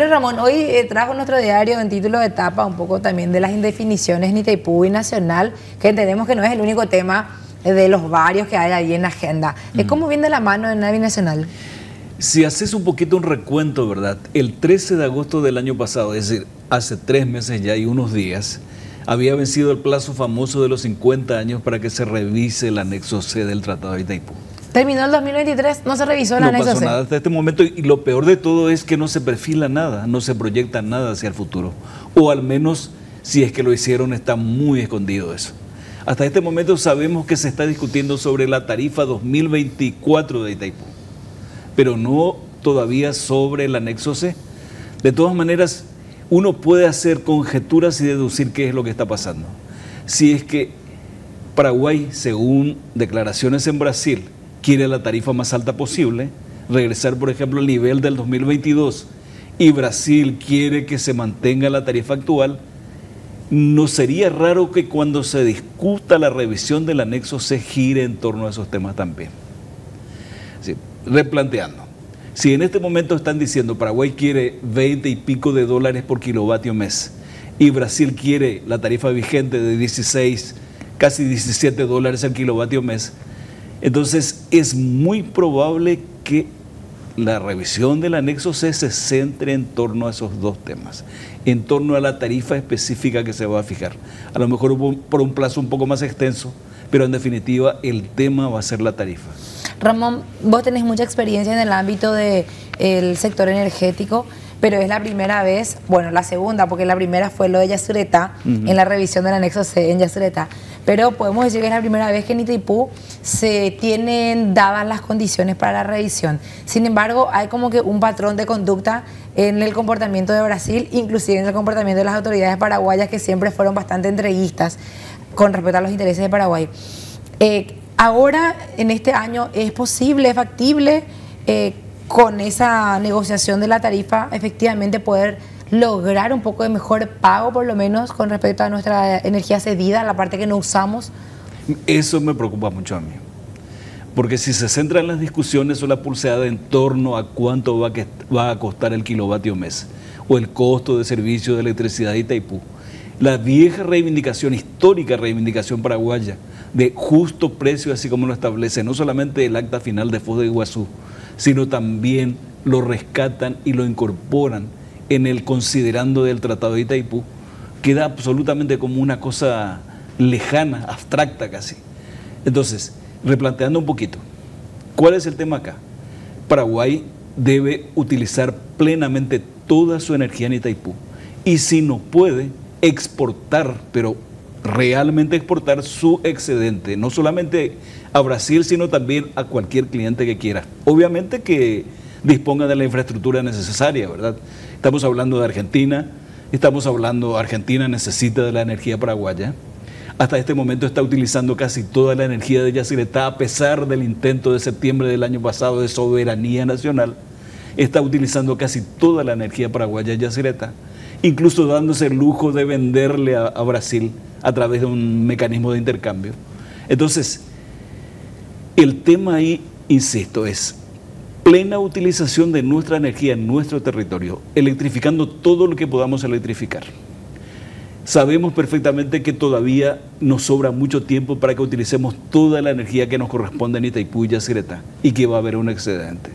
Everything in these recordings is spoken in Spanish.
Bueno, Ramón, hoy trajo nuestro diario en título de tapa un poco también de las indefiniciones en Itaipú y Nacional, que entendemos que no es el único tema de los varios que hay ahí en la agenda. ¿Cómo viene de la mano en la binacional? Si haces un poquito un recuento, ¿verdad? El 13 de agosto del año pasado, es decir, hace 3 meses ya y unos días, había vencido el plazo famoso de los 50 años para que se revise el anexo C del Tratado de Itaipú. Terminó el 2023, no se revisó el anexo C. No pasó nada hasta este momento, y lo peor de todo es que no se perfila nada, no se proyecta nada hacia el futuro. O al menos, si es que lo hicieron, está muy escondido eso. Hasta este momento sabemos que se está discutiendo sobre la tarifa 2024 de Itaipú, pero no todavía sobre el anexo C. De todas maneras, uno puede hacer conjeturas y deducir qué es lo que está pasando. Si es que Paraguay, según declaraciones en Brasil, quiere la tarifa más alta posible, regresar, por ejemplo, al nivel del 2022, y Brasil quiere que se mantenga la tarifa actual, no sería raro que cuando se discuta la revisión del anexo se gire en torno a esos temas también. Sí, replanteando, si en este momento están diciendo Paraguay quiere 20 y pico de dólares por kilovatio mes y Brasil quiere la tarifa vigente de 16, casi 17 dólares al kilovatio mes, entonces es muy probable que la revisión del anexo C se centre en torno a esos dos temas, en torno a la tarifa específica que se va a fijar. A lo mejor por un plazo un poco más extenso, pero en definitiva el tema va a ser la tarifa. Ramón, vos tenés mucha experiencia en el ámbito del sector energético, pero es la primera vez, bueno, la segunda, porque la primera fue lo de Yacyretá, en la revisión del anexo C en Yacyretá, pero podemos decir que es la primera vez que en Itaipú se tienen dadas las condiciones para la revisión. Sin embargo, hay como que un patrón de conducta en el comportamiento de Brasil, inclusive en el comportamiento de las autoridades paraguayas, que siempre fueron bastante entreguistas con respecto a los intereses de Paraguay. Ahora, en este año, ¿es posible, es factible con esa negociación de la tarifa efectivamente poder lograr un poco de mejor pago, por lo menos con respecto a nuestra energía cedida, la parte que no usamos? Eso me preocupa mucho a mí, porque si se centra en las discusiones o la pulseada en torno a cuánto va a costar el kilovatio mes o el costo de servicio de electricidad de Itaipú, la vieja reivindicación, histórica reivindicación paraguaya de justo precio, así como lo establece no solamente el acta final de Foz de Iguazú, sino también lo rescatan y lo incorporan en el considerando del Tratado de Itaipú, queda absolutamente como una cosa lejana, abstracta casi. Entonces, replanteando un poquito, ¿cuál es el tema acá? Paraguay debe utilizar plenamente toda su energía en Itaipú, y si no puede, exportar, pero realmente exportar su excedente, no solamente a Brasil, sino también a cualquier cliente que quiera. Obviamente que disponga de la infraestructura necesaria, ¿verdad? Estamos hablando de Argentina, Argentina necesita de la energía paraguaya. Hasta este momento está utilizando casi toda la energía de Yacyretá, a pesar del intento de septiembre del año pasado de soberanía nacional. Está utilizando casi toda la energía paraguaya de Yacyretá, incluso dándose el lujo de venderle a Brasil a través de un mecanismo de intercambio. Entonces, el tema ahí, insisto, es plena utilización de nuestra energía en nuestro territorio, electrificando todo lo que podamos electrificar. Sabemos perfectamente que todavía nos sobra mucho tiempo para que utilicemos toda la energía que nos corresponde en Itaipú y Yacyretá, y que va a haber un excedente.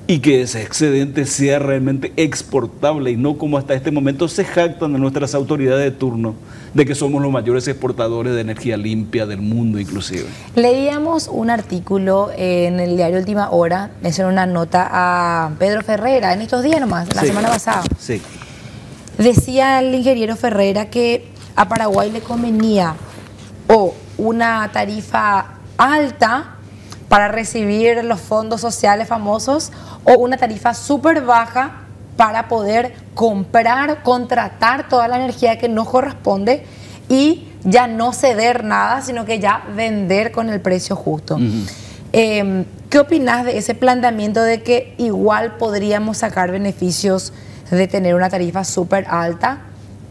Y que ese excedente sea realmente exportable, y no como hasta este momento se jactan de nuestras autoridades de turno de que somos los mayores exportadores de energía limpia del mundo inclusive. Leíamos un artículo en el diario Última Hora, le hicieron una nota a Pedro Ferreira en estos días nomás, la semana pasada. Sí. Decía el ingeniero Ferreira que a Paraguay le convenía o una tarifa alta para recibir los fondos sociales famosos, o una tarifa súper baja para poder comprar, contratar toda la energía que nos corresponde y ya no ceder nada, sino que ya vender con el precio justo. ¿Qué opinás de ese planteamiento de que igual podríamos sacar beneficios de tener una tarifa súper alta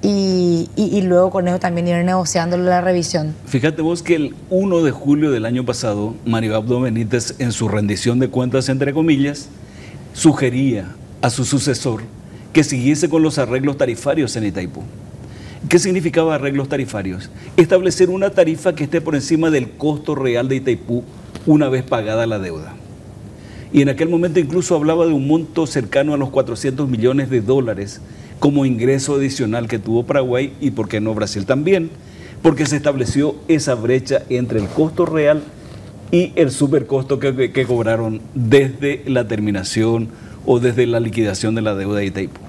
y luego con eso también ir negociando la revisión? Fíjate vos que el 1 de julio del año pasado, Mario Abdo Benítez, en su rendición de cuentas, entre comillas, sugería a su sucesor que siguiese con los arreglos tarifarios en Itaipú. ¿Qué significaba arreglos tarifarios? Establecer una tarifa que esté por encima del costo real de Itaipú una vez pagada la deuda. Y en aquel momento incluso hablaba de un monto cercano a los 400 millones de dólares como ingreso adicional que tuvo Paraguay y, ¿por qué no, Brasil también? Porque se estableció esa brecha entre el costo real y el supercosto que cobraron desde la terminación o desde la liquidación de la deuda de Itaipú.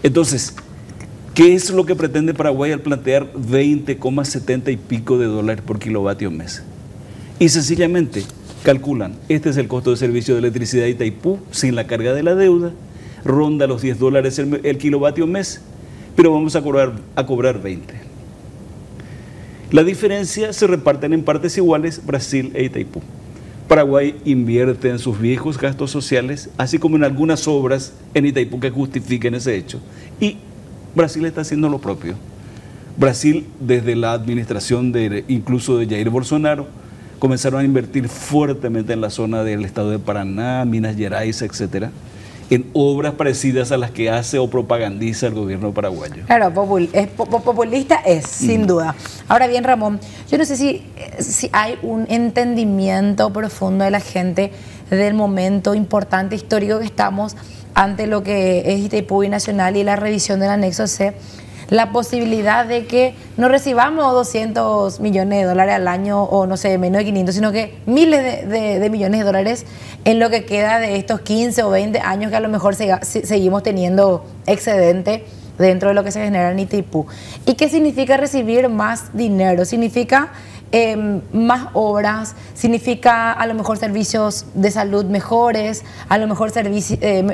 Entonces, ¿qué es lo que pretende Paraguay al plantear 20,70 y pico de dólares por kilovatio mes? Y sencillamente calculan, este es el costo de servicio de electricidad de Itaipú sin la carga de la deuda, ronda los 10 dólares el kilovatio mes, pero vamos a cobrar 20. La diferencia se reparten en partes iguales Brasil e Itaipú. Paraguay invierte en sus viejos gastos sociales, así como en algunas obras en Itaipú que justifiquen ese hecho. Y Brasil está haciendo lo propio. Brasil, desde la administración incluso de Jair Bolsonaro, comenzaron a invertir fuertemente en la zona del estado de Paraná, Minas Gerais, etcétera, en obras parecidas a las que hace o propagandiza el gobierno paraguayo. Claro, populista es, sin duda. Ahora bien, Ramón, yo no sé si hay un entendimiento profundo de la gente del momento importante histórico que estamos ante lo que es Itaipú Binacional y la revisión del anexo C, la posibilidad de que no recibamos 200 millones de dólares al año o no sé, menos de 500, sino que miles de millones de dólares en lo que queda de estos 15 o 20 años que a lo mejor seguimos teniendo excedente dentro de lo que se genera en Itaipú. ¿Y qué significa recibir más dinero? Significa más obras, significa a lo mejor servicios de salud mejores, a lo mejor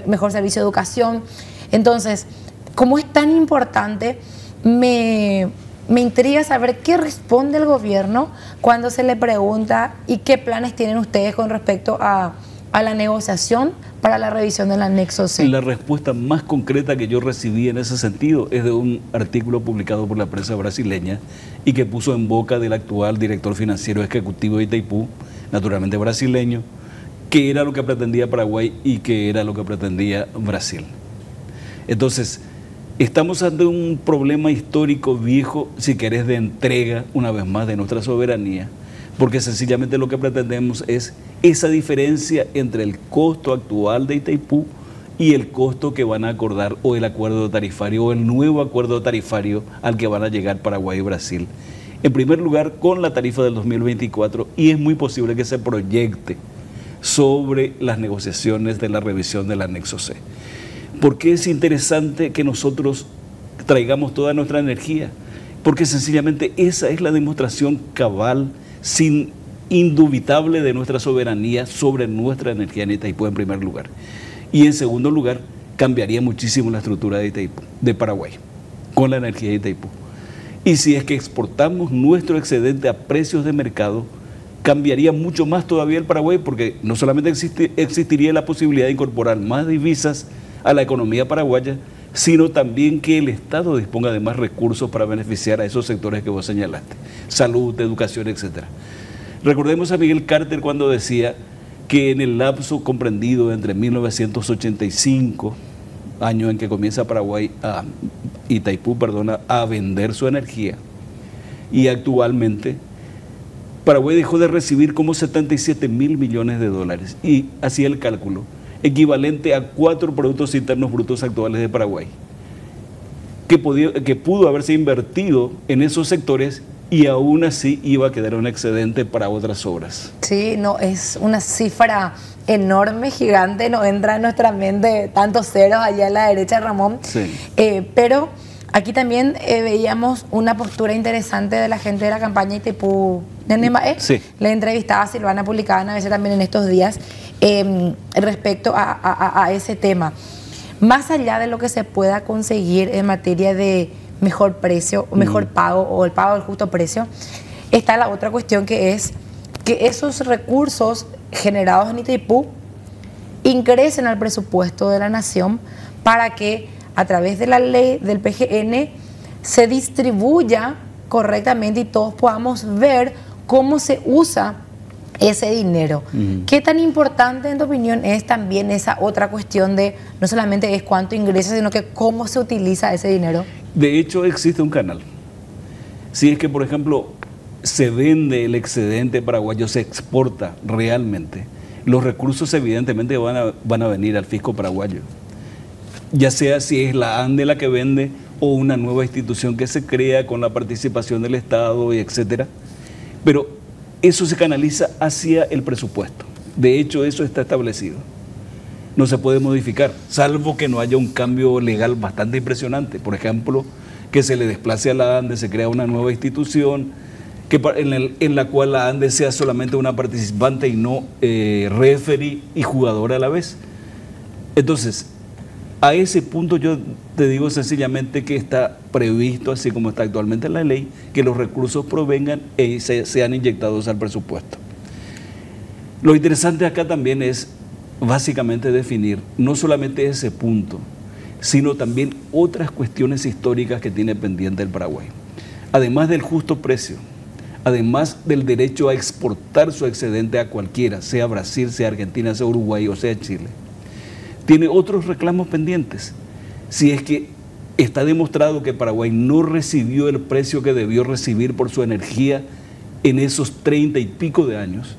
mejor servicio de educación. Entonces, como es tan importante, me intriga saber qué responde el gobierno cuando se le pregunta y qué planes tienen ustedes con respecto a la negociación para la revisión del anexo C. La respuesta más concreta que yo recibí en ese sentido es de un artículo publicado por la prensa brasileña y que puso en boca del actual director financiero ejecutivo de Itaipú, naturalmente brasileño, qué era lo que pretendía Paraguay y qué era lo que pretendía Brasil. Entonces, estamos ante un problema histórico viejo, si querés, de entrega, una vez más, de nuestra soberanía, porque sencillamente lo que pretendemos es esa diferencia entre el costo actual de Itaipú y el costo que van a acordar o el acuerdo tarifario o el nuevo acuerdo tarifario al que van a llegar Paraguay y Brasil. En primer lugar, con la tarifa del 2024, y es muy posible que se proyecte sobre las negociaciones de la revisión del anexo C. ¿Por qué es interesante que nosotros traigamos toda nuestra energía? Porque sencillamente esa es la demostración cabal, indubitable de nuestra soberanía sobre nuestra energía en Itaipú en primer lugar. Y en segundo lugar, cambiaría muchísimo la estructura de Itaipú, de Paraguay, con la energía de Itaipú. Y si es que exportamos nuestro excedente a precios de mercado, cambiaría mucho más todavía el Paraguay, porque no solamente existiría la posibilidad de incorporar más divisas a la economía paraguaya, sino también que el Estado disponga de más recursos para beneficiar a esos sectores que vos señalaste, salud, educación, etc. Recordemos a Miguel Carter cuando decía que en el lapso comprendido entre 1985, año en que comienza Itaipú, a vender su energía, y actualmente Paraguay dejó de recibir como 77 mil millones de dólares, y hacía el cálculo, equivalente a 4 productos internos brutos actuales de Paraguay, que pudo haberse invertido en esos sectores y aún así iba a quedar un excedente para otras obras. Sí, no, es una cifra enorme, gigante, no entra en nuestra mente tantos ceros allá a la derecha, Ramón. Sí. Pero aquí también veíamos una postura interesante de la gente de la campaña Itaipú Nene-Mae. Sí. Le entrevistaba a Silvana Publicana a veces también en estos días respecto a ese tema. Más allá de lo que se pueda conseguir en materia de mejor precio, o mejor pago, o el pago del justo precio, está la otra cuestión, que es que esos recursos generados en Itaipú ingresen al presupuesto de la nación para que a través de la ley del PGN se distribuya correctamente y todos podamos ver cómo se usa ese dinero. ¿Qué tan importante, en tu opinión, es también esa otra cuestión de no solamente es cuánto ingresa, sino que cómo se utiliza ese dinero? De hecho, existe un canal. Si es que, por ejemplo, se vende el excedente paraguayo, se exporta realmente, los recursos evidentemente van a venir al fisco paraguayo. Ya sea si es la ANDE la que vende o una nueva institución que se crea con la participación del Estado, y etcétera. Pero eso se canaliza hacia el presupuesto. De hecho, eso está establecido. No se puede modificar, salvo que no haya un cambio legal bastante impresionante. Por ejemplo, que se le desplace a la ANDE, se crea una nueva institución, en la cual la ANDE sea solamente una participante y no referee y jugadora a la vez. Entonces, a ese punto yo te digo sencillamente que está previsto, así como está actualmente en la ley, que los recursos provengan y sean inyectados al presupuesto. Lo interesante acá también es básicamente definir no solamente ese punto, sino también otras cuestiones históricas que tiene pendiente el Paraguay. Además del justo precio, además del derecho a exportar su excedente a cualquiera, sea Brasil, sea Argentina, sea Uruguay o sea Chile, tiene otros reclamos pendientes. Si es que está demostrado que Paraguay no recibió el precio que debió recibir por su energía en esos 30 y pico de años,